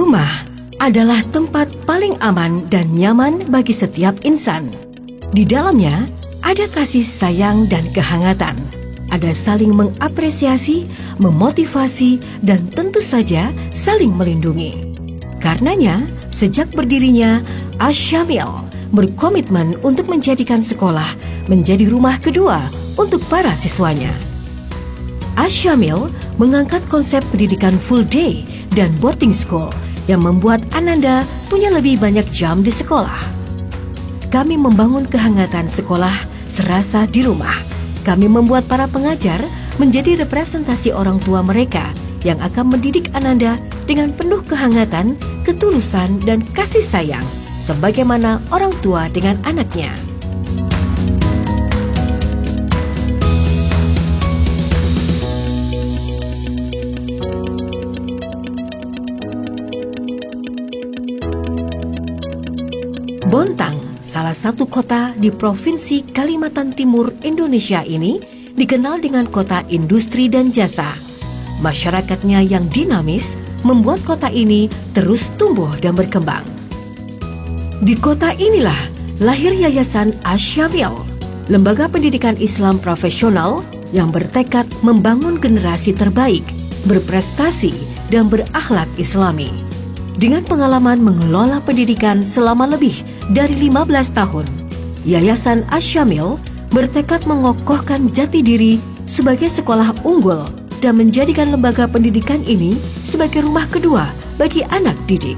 Rumah adalah tempat paling aman dan nyaman bagi setiap insan. Di dalamnya ada kasih sayang dan kehangatan. Ada saling mengapresiasi, memotivasi, dan tentu saja saling melindungi. Karenanya, sejak berdirinya, Asy-Syamil berkomitmen untuk menjadikan sekolah menjadi rumah kedua untuk para siswanya. Asy-Syamil mengangkat konsep pendidikan full day dan boarding school yang membuat Ananda punya lebih banyak jam di sekolah. Kami membangun kehangatan sekolah serasa di rumah. Kami membuat para pengajar menjadi representasi orang tua mereka yang akan mendidik Ananda dengan penuh kehangatan, ketulusan, dan kasih sayang, sebagaimana orang tua dengan anaknya. Bontang, salah satu kota di Provinsi Kalimantan Timur, Indonesia ini dikenal dengan kota industri dan jasa. Masyarakatnya yang dinamis membuat kota ini terus tumbuh dan berkembang. Di kota inilah lahir Yayasan Asy-Syamil, lembaga pendidikan Islam profesional yang bertekad membangun generasi terbaik, berprestasi, dan berakhlak Islami. Dengan pengalaman mengelola pendidikan selama lebih dari 15 tahun, Yayasan Asy-Syamil bertekad mengokohkan jati diri sebagai sekolah unggul dan menjadikan lembaga pendidikan ini sebagai rumah kedua bagi anak didik.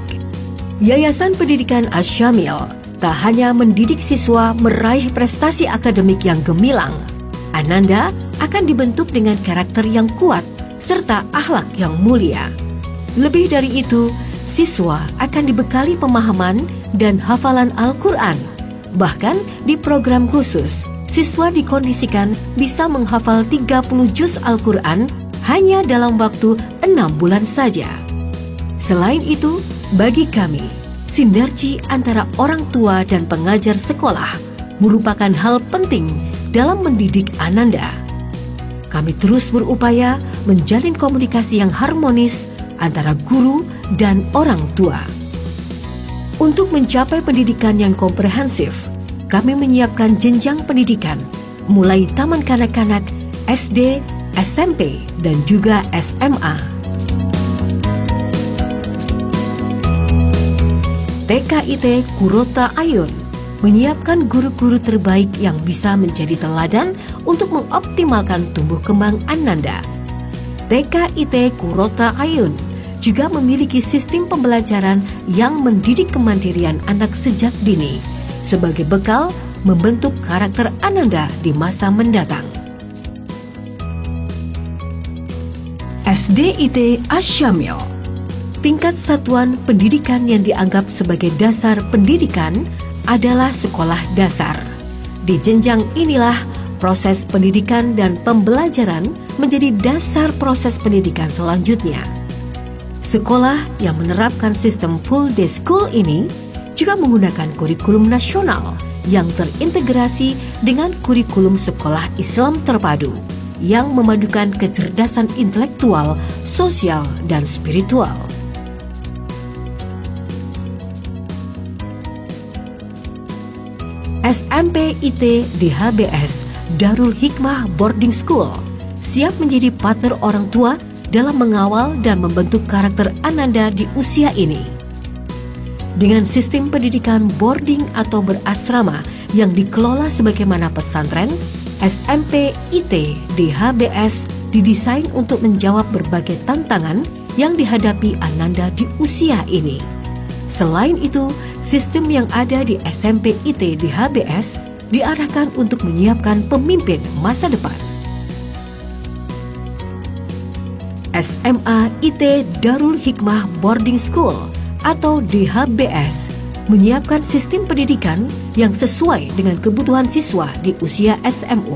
Yayasan Pendidikan Asy-Syamil tak hanya mendidik siswa meraih prestasi akademik yang gemilang, Ananda akan dibentuk dengan karakter yang kuat serta akhlak yang mulia. Lebih dari itu, siswa akan dibekali pemahaman dan hafalan Al-Quran. Bahkan di program khusus, siswa dikondisikan bisa menghafal 30 juz Al-Quran hanya dalam waktu 6 bulan saja. Selain itu, bagi kami, sinergi antara orang tua dan pengajar sekolah merupakan hal penting dalam mendidik Ananda. Kami terus berupaya menjalin komunikasi yang harmonis antara guru dan orang tua. Untuk mencapai pendidikan yang komprehensif, kami menyiapkan jenjang pendidikan mulai taman kanak-kanak, SD, SMP, dan juga SMA. TKIT Kurota Ayun menyiapkan guru-guru terbaik yang bisa menjadi teladan untuk mengoptimalkan tumbuh kembang Ananda. TKIT Kurota Ayun juga memiliki sistem pembelajaran yang mendidik kemandirian anak sejak dini sebagai bekal membentuk karakter Ananda di masa mendatang. SDIT Asy-Syamil, tingkat satuan pendidikan yang dianggap sebagai dasar pendidikan adalah sekolah dasar. Di jenjang inilah proses pendidikan dan pembelajaran menjadi dasar proses pendidikan selanjutnya. Sekolah yang menerapkan sistem full day school ini juga menggunakan kurikulum nasional yang terintegrasi dengan kurikulum sekolah Islam terpadu yang memadukan kecerdasan intelektual, sosial, dan spiritual. SMPIT DHBS Darul Hikmah Boarding School siap menjadi partner orang tua dalam mengawal dan membentuk karakter Ananda di usia ini. Dengan sistem pendidikan boarding atau berasrama yang dikelola sebagaimana pesantren, SMPIT DHBS didesain untuk menjawab berbagai tantangan yang dihadapi Ananda di usia ini. Selain itu, sistem yang ada di SMPIT DHBS diarahkan untuk menyiapkan pemimpin masa depan. SMA IT Darul Hikmah Boarding School atau DHBS menyiapkan sistem pendidikan yang sesuai dengan kebutuhan siswa di usia SMU.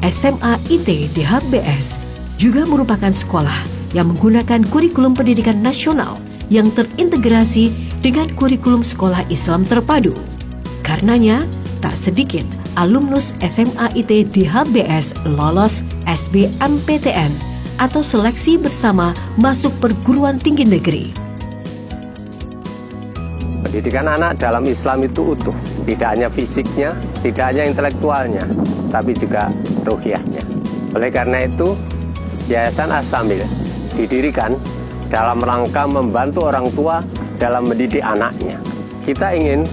SMA IT DHBS juga merupakan sekolah yang menggunakan kurikulum pendidikan nasional yang terintegrasi dengan kurikulum sekolah Islam terpadu. Karenanya, tak sedikit alumnus SMA IT DHBS lolos SBMPTN atau seleksi bersama masuk perguruan tinggi negeri. Didikan anak dalam Islam itu utuh, tidak hanya fisiknya, tidak hanya intelektualnya, tapi juga ruhiyahnya. Oleh karena itu, Yayasan Asy-Syamil didirikan dalam rangka membantu orang tua dalam mendidik anaknya. Kita ingin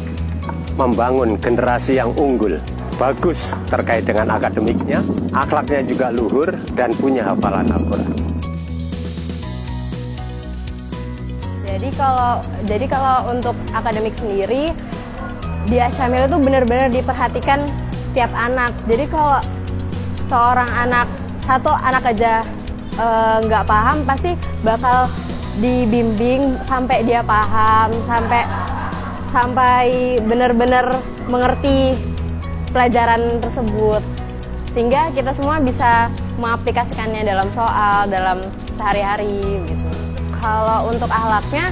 membangun generasi yang unggul, bagus terkait dengan akademiknya, akhlaknya juga luhur, dan punya hafalan Al-Quran. Jadi kalau untuk akademik sendiri di Asy-Syamil itu benar-benar diperhatikan setiap anak. Jadi kalau seorang anak, satu anak aja nggak paham, pasti bakal dibimbing sampai dia paham, sampai benar-benar mengerti pelajaran tersebut, sehingga kita semua bisa mengaplikasikannya dalam soal, dalam sehari-hari gitu. Kalau untuk akhlaknya,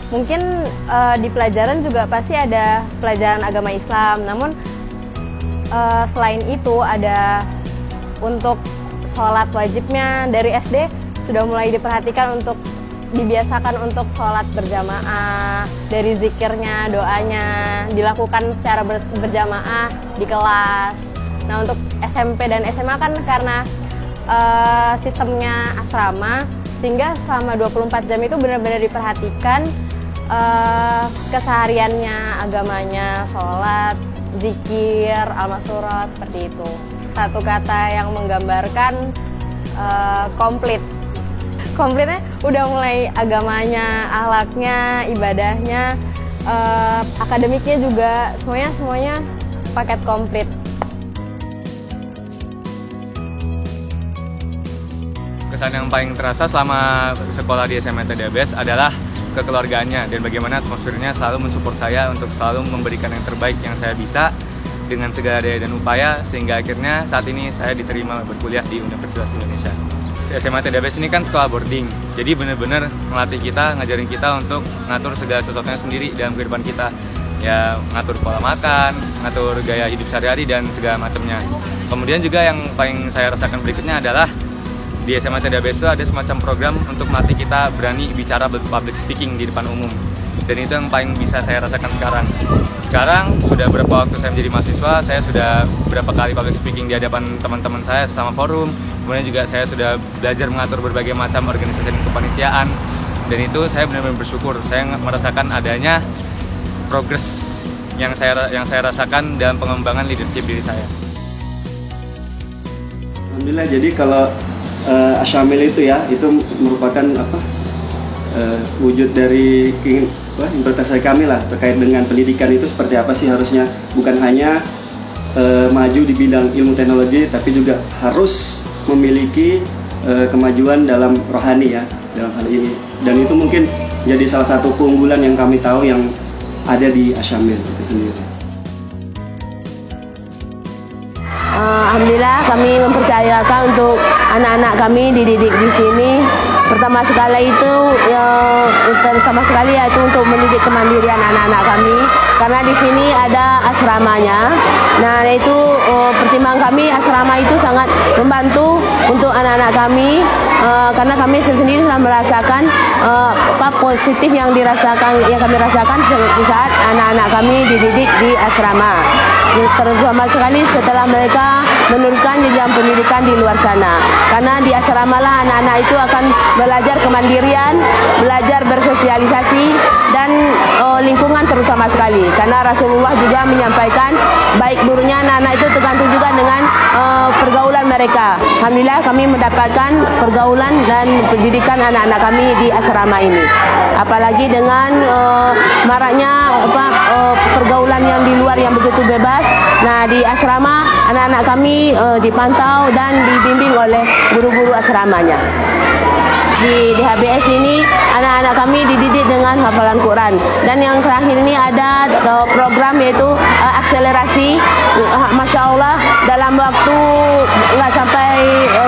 mungkin di pelajaran juga pasti ada pelajaran agama Islam. Namun selain itu ada untuk sholat wajibnya dari SD sudah mulai diperhatikan untuk dibiasakan untuk sholat berjamaah, dari zikirnya, doanya dilakukan secara berjamaah di kelas. Nah untuk SMP dan SMA kan karena sistemnya asrama, sehingga selama 24 jam itu benar-benar diperhatikan kesehariannya, agamanya, sholat, zikir, al-masurat, seperti itu. Satu kata yang menggambarkan komplit. Komplitnya udah mulai agamanya, akhlaknya, ibadahnya, akademiknya juga, semuanya paket komplit. Kesan yang paling terasa selama sekolah di SMA TDBS adalah kekeluargaannya dan bagaimana atmosfernya selalu mensupport saya untuk selalu memberikan yang terbaik yang saya bisa dengan segala daya dan upaya, sehingga akhirnya saat ini saya diterima berkuliah di Universitas Indonesia. SMA TDBS ini kan sekolah boarding, jadi benar-benar melatih kita, ngajarin kita untuk ngatur segala sesuatunya sendiri dalam kehidupan kita. Ya, ngatur pola makan, ngatur gaya hidup sehari-hari dan segala macamnya. Kemudian juga yang paling saya rasakan berikutnya adalah di SMA TDBS itu ada semacam program untuk melatih kita berani bicara public speaking di depan umum. Dan itu yang paling bisa saya rasakan sekarang. Sekarang sudah berapa waktu saya menjadi mahasiswa, saya sudah berapa kali public speaking di hadapan teman-teman saya sama forum. Kemudian juga saya sudah belajar mengatur berbagai macam organisasi dan kepanitiaan. Dan itu saya benar-benar bersyukur. Saya merasakan adanya progres yang saya rasakan dalam pengembangan leadership diri saya. Alhamdulillah, jadi kalau Asy-Syamil itu ya, itu merupakan wujud dari interpretasi kami lah terkait dengan pendidikan itu seperti apa sih harusnya, bukan hanya maju di bidang ilmu teknologi, tapi juga harus memiliki kemajuan dalam rohani ya dalam hal ini. Dan itu mungkin jadi salah satu keunggulan yang kami tahu yang ada di Asy-Syamil itu sendiri. Alhamdulillah kami mempercayakan untuk anak-anak kami dididik di sini. Pertama sekali itu yaitu untuk mendidik kemandirian anak-anak kami, karena di sini ada asramanya. Nah itu pertimbangan kami, asrama itu sangat membantu untuk anak-anak kami, karena kami sendiri telah merasakan apa positif yang kami rasakan di saat anak-anak kami dididik di asrama. Terutama sekali setelah mereka meneruskan jenjang pendidikan di luar sana, karena di asrama lah anak-anak itu akan belajar kemandirian, belajar bersosialisasi dan lingkungan terutama sekali, karena Rasulullah juga menyampaikan baik buruknya anak-anak itu tergantung juga dengan pergaulan mereka. Alhamdulillah kami mendapatkan pergaulan dan pendidikan anak-anak kami di asrama ini, apalagi dengan maraknya pergaulan yang di luar yang begitu bebas. Nah di asrama anak-anak kami dipantau dan dibimbing oleh guru-guru asramanya. Di HBS ini anak-anak kami dididik dengan hafalan Quran, dan yang terakhir ini ada program yaitu akselerasi. Masya Allah dalam waktu nggak sampai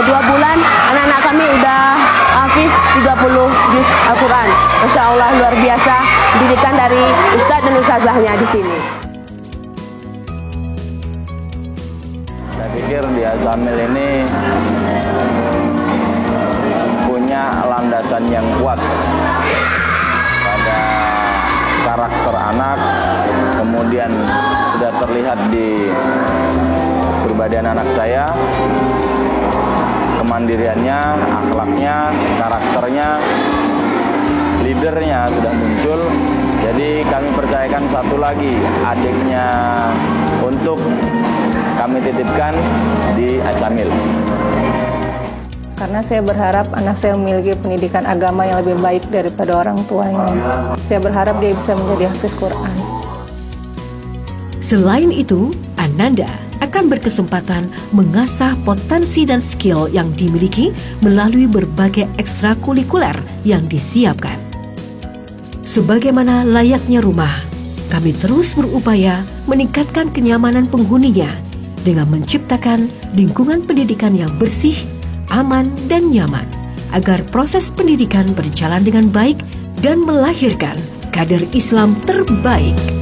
2 bulan anak-anak kami udah hafiz 30 juz Al-Quran. Masya Allah luar biasa didikan dari ustadz dan ustazahnya di sini. Saya pikir di Asy-Syamil ini punya landasan yang kuat pada karakter anak, kemudian sudah terlihat di kepribadian anak saya, kemandiriannya, akhlaknya, karakternya, leadernya sudah muncul. Jadi kami percayakan satu lagi adiknya untuk kami titipkan di Asyamil. Karena saya berharap anak saya memiliki pendidikan agama yang lebih baik daripada orang tuanya. Saya berharap dia bisa menjadi hafiz Quran. Selain itu, Ananda akan berkesempatan mengasah potensi dan skill yang dimiliki melalui berbagai ekstrakurikuler yang disiapkan. Sebagaimana layaknya rumah, kami terus berupaya meningkatkan kenyamanan penghuninya dengan menciptakan lingkungan pendidikan yang bersih, aman, dan nyaman agar proses pendidikan berjalan dengan baik dan melahirkan kader Islam terbaik.